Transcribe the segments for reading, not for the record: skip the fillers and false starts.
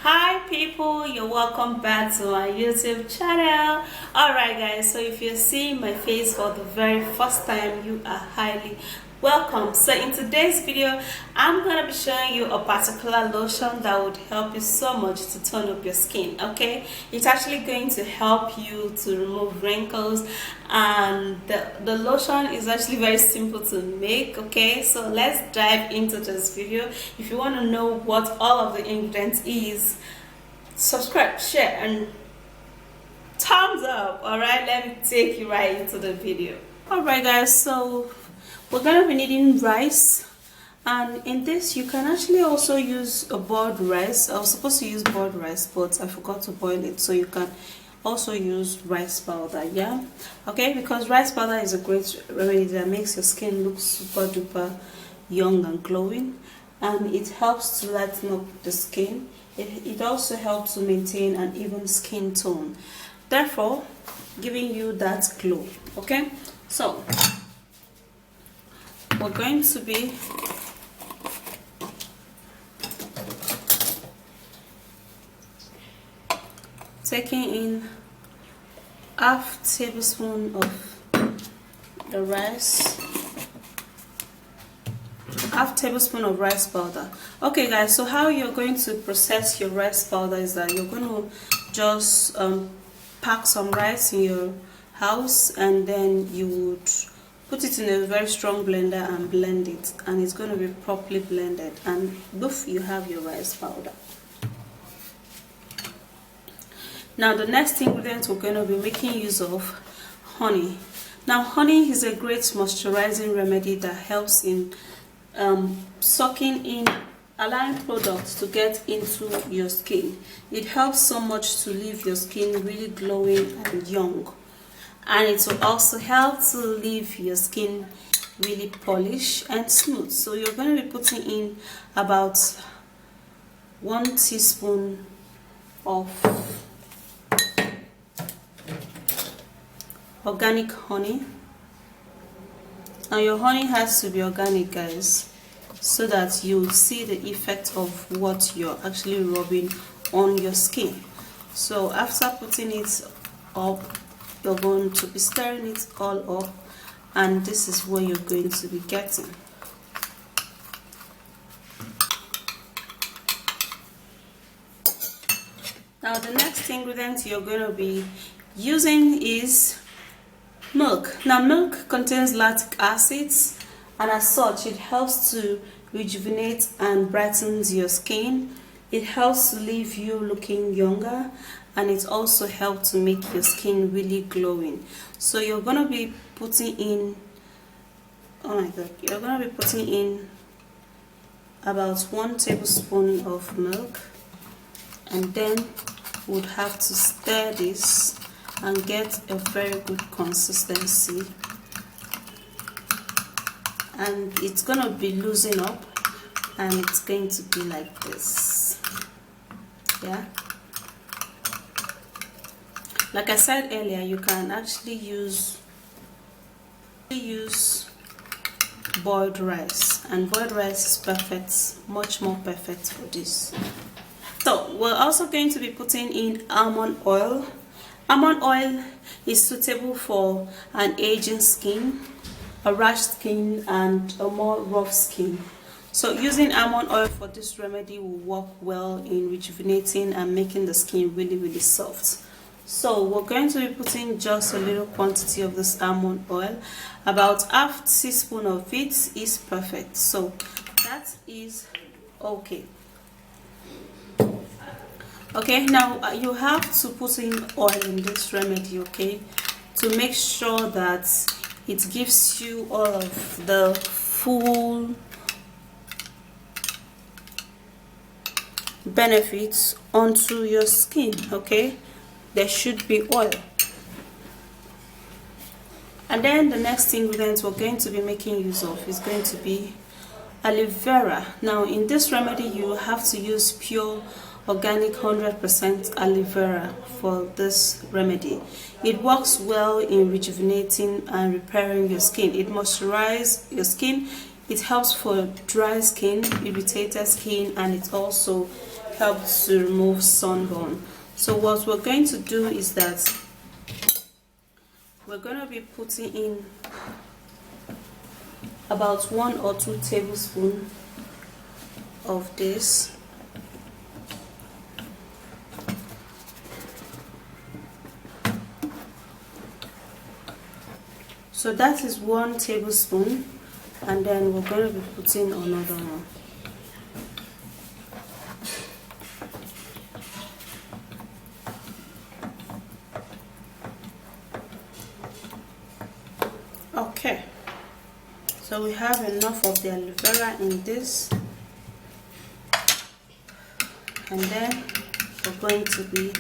Hi people, you're welcome back to my YouTube channel. Alright guys, so if you're seeing my face for the very first time, you are highly welcome. So in today's video, I'm gonna be showing you a particular lotion that would help you so much to tone up your skin. Okay, it's actually going to help you to remove wrinkles, and the lotion is actually very simple to make. Okay, so let's dive into this video. If you want to know what all of the ingredients is, subscribe, share, and thumbs up. All right, let me take you right into the video. All right guys, so we're gonna be needing rice, and in this you can actually also use a boiled rice. I was supposed to use boiled rice, but I forgot to boil it, so you can also use rice powder. Yeah, okay, because rice powder is a great remedy that makes your skin look super duper young and glowing, and it helps to lighten up the skin. It also helps to maintain an even skin tone, therefore giving you that glow. Okay, so we're going to be taking in half tablespoon of the rice, half tablespoon of rice powder. Okay guys, so how you're going to process your rice powder is that you're going to just pack some rice in your house, and then you would put it in a very strong blender and blend it, and it's going to be properly blended, and boof, you have your rice powder. Now the next ingredient we're going to be making use of, honey. Now honey is a great moisturizing remedy that helps in sucking in, allowing products to get into your skin. It helps so much to leave your skin really glowing and young, and it will also help to leave your skin really polished and smooth. So you're going to be putting in about 1 teaspoon of organic honey. Now your honey has to be organic guys, so that you see the effect of what you're actually rubbing on your skin. So after putting it up, you're going to be stirring it all up, and this is what you're going to be getting. Now the next ingredient you're going to be using is milk. Now milk contains lactic acids, and as such it helps to rejuvenate and brightens your skin. It helps to leave you looking younger, and it also helps to make your skin really glowing. So you're going to be putting in, oh my god, you're going to be putting in about 1 tablespoon of milk, and then would have to stir this and get a very good consistency, and it's going to be loosening up, and it's going to be like this. Yeah, like I said earlier, you can actually use boiled rice, and boiled rice is perfect, much more perfect for this. So we're also going to be putting in almond oil. Almond oil is suitable for an aging skin, a rash skin, and a more rough skin. So using almond oil for this remedy will work well in rejuvenating and making the skin really soft. So we're going to be putting just a little quantity of this almond oil. About half teaspoon of it is perfect. So that is okay. Okay, now you have to put in oil in this remedy, okay, to make sure that it gives you all of the full benefits onto your skin. Okay, there should be oil. And then the next ingredient we're going to be making use of is going to be aloe vera. Now in this remedy you have to use pure organic 100% aloe vera for this remedy. It works well in rejuvenating and repairing your skin. It moisturizes your skin, it helps for dry skin, irritated skin, and it also helps to remove sunburn. So what we're going to do is that we're going to be putting in about 1 or 2 tablespoons of this. So that is 1 tablespoon, and then we're going to be putting another one. Okay, so we have enough of the aloe vera in this, and then we're going to be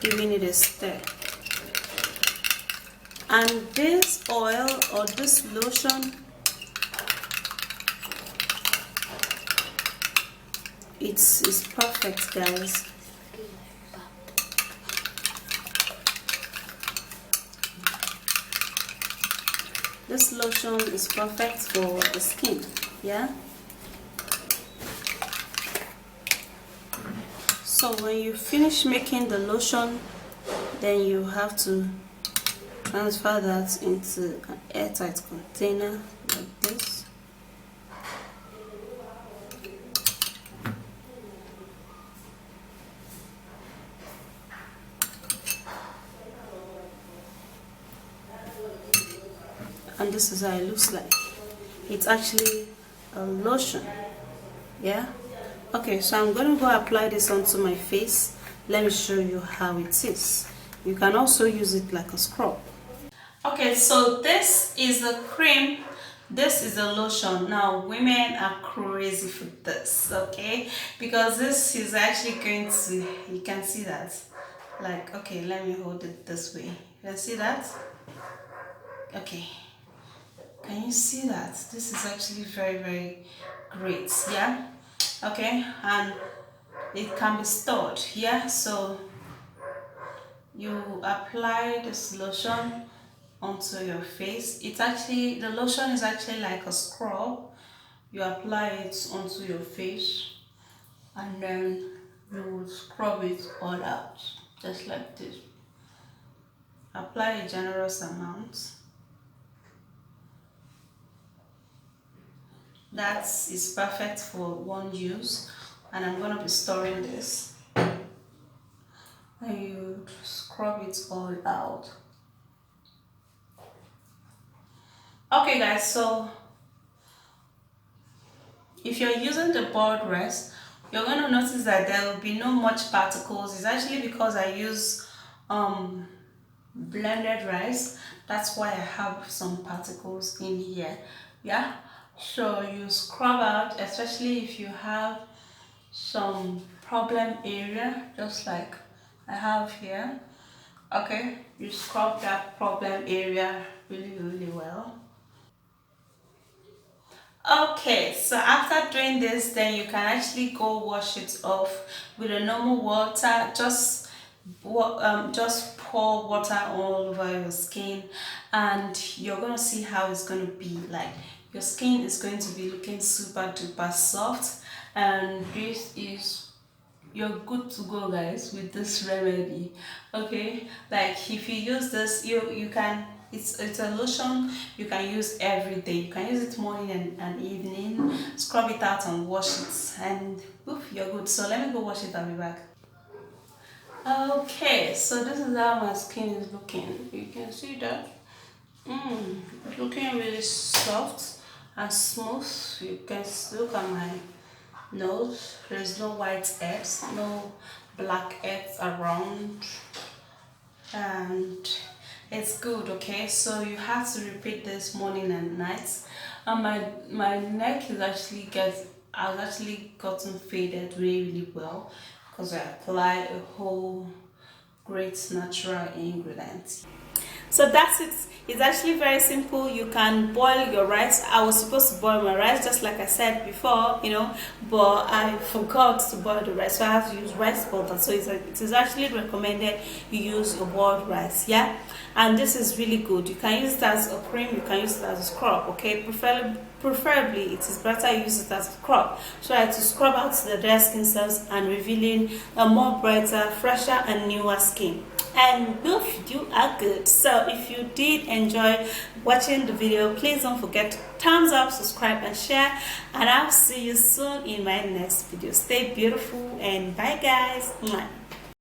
giving it a stir. And this oil or this lotion, it's perfect, guys. This lotion is perfect for the skin, yeah. So when you finish making the lotion, then you have to transfer that into an airtight container like this. And this is how it looks like. It's actually a lotion, yeah. Okay, so I'm going to go apply this onto my face. Let me show you how it is. You can also use it like a scrub. Okay, so this is a cream, this is a lotion. Now women are crazy for this, okay, because this is actually going to, you can see that, like, okay, let me hold it this way. You can see that? Okay, can you see that? This is actually very, very great, yeah. Okay, and it can be stored, yeah. So you apply this lotion onto your face. It's actually, the lotion is actually like a scrub. You apply it onto your face and then you will scrub it all out just like this. Apply a generous amount. That is perfect for one use, and I'm going to be storing this. And you scrub it all out. Okay guys, so if you're using the boiled rice, you're going to notice that there will be no much particles. It's actually because I use blended rice. That's why I have some particles in here, yeah. So you scrub out, especially if you have some problem area, just like I have here. Okay, you scrub that problem area really, really well. Okay, so after doing this, then you can actually go wash it off with a normal water. Just pour water all over your skin, and you're gonna see how it's gonna be like. Your skin is going to be looking super duper soft, and this is, you're good to go, guys, with this remedy. Okay, like if you use this, you can, it's a lotion you can use every day. You can use it morning and evening. Scrub it out and wash it, and oof, you're good. So let me go wash it, I'll be back. Okay, so this is how my skin is looking. You can see that it's looking really soft and smooth. You can look at my nose. There's no white heads, no black heads around, and it's good. Okay, so you have to repeat this morning and night. And my neck is actually I've actually gotten faded really, really well because I apply a whole great natural ingredient. So that's it. It's actually very simple. You can boil your rice. I was supposed to boil my rice just like I said before, you know, but I forgot to boil the rice, so I have to use rice butter. So it is actually recommended you use your boiled rice, yeah. And this is really good. You can use it as a cream, you can use it as a scrub, okay. preferably it is better use it as a scrub. Try to scrub out the dead skin cells and revealing a more brighter, fresher and newer skin. And both you are good. So if you did enjoy watching the video, please don't forget to thumbs up, subscribe and share, and I'll see you soon in my next video. Stay beautiful and bye guys. Mwah.